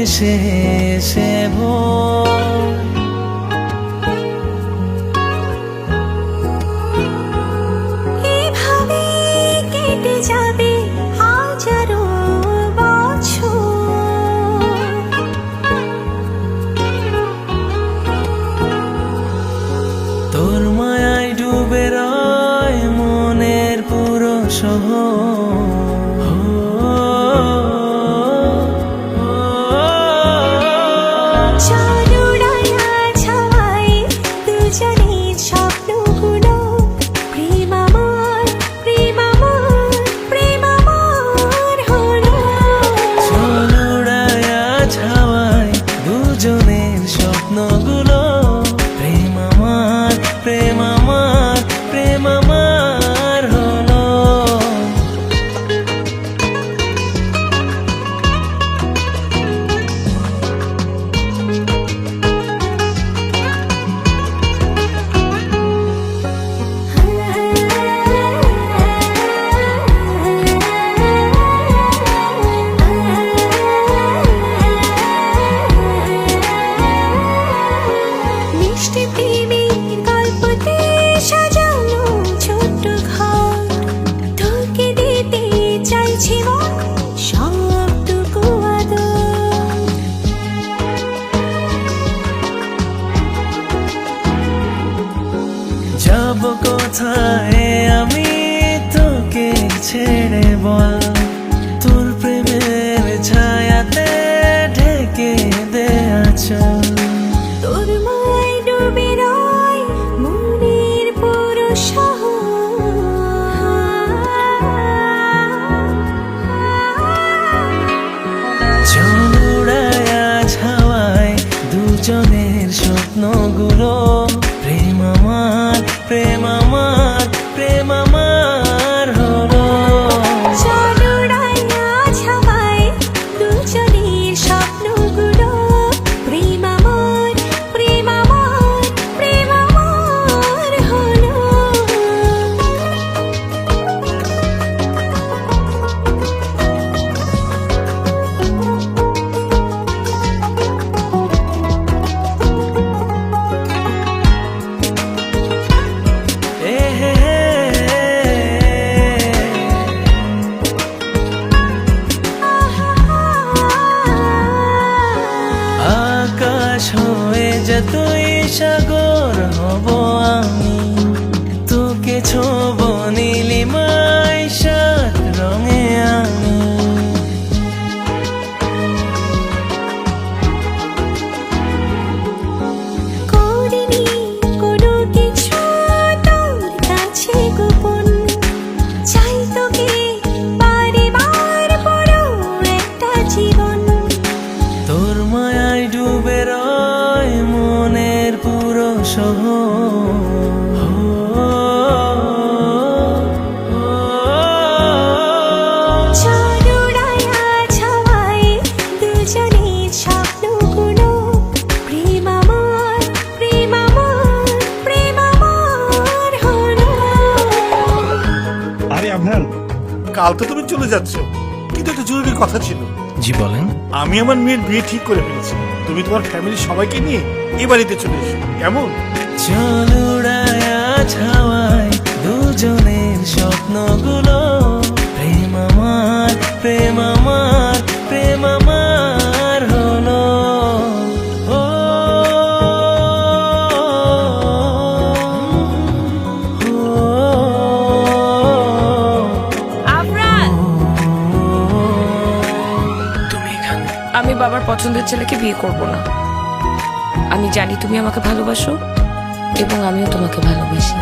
হতে শেষে ভোর। এভাবে কেটে যাবে হাজারো বছর। তোর মায়ায় ডুবে রয় মনের পুরো শহর। দুজনের স্বপ্নগুলো প্রেম আমার, প্রেম আমার, প্রেম আমার হলো। যাব কোথায় আমি তোকে ছেড়ে বল, তোর প্রেমের ছায়াতে ঢেকে দে আঁচল। তোর মায়ায় ডুবে রয় মনের পুরো চল উড়ায়া ছাওয়ায় দুজনের স্বপ্নগুলো প্রেম আমার, প্রেম আমার, প্রেম আমার হলো। চল উড়াইয়া ছাওয়ায় দুজনের স্বপ্নগুলো প্রেম আমার, প্রেম আমার, প্রেম আমার হলো। আকাশ হয়ে যতই সাগর হব আমি, তোকে ছোব নীলিমায় সাত রঙে আমি। করিনি কোনো কিছু তোর কাছে গোপন, চাই তোকে বারে বার পুরো একটা জীবন। তোর মায়ায় ডুবে রয় মনের পুরো শহর। চল উড়াইয়া ছাওয়ায় দুজনের স্বপ্নগুলো প্রেম আমার, প্রেম আমার, প্রেম আমার হলো। আরে আফরান, কাল তো তুমি চলে যাচ্ছ, কিন্তু একটা জরুরি কথা ছিল। জি বলেন। আমি আমার মেয়ের বিয়ে ঠিক করে ফেলেছি। তুমি তোমার ফ্যামিলির সবাইকে নিয়ে এই বাড়িতে চলে এসো, কেমন? চল উড়ায়া ছাওয়ায় দুজনের স্বপ্নগুলো প্রেম আমার, প্রেম আমার, প্রেম আমার হলো। ও আফরান, তুমি এখানে? আমি বাবার পছন্দের ছেলেকে বিয়ে করব না। আমি জানি তুমি আমাকে ভালোবাসো এবং আমিও তোমাকে ভালোবাসি।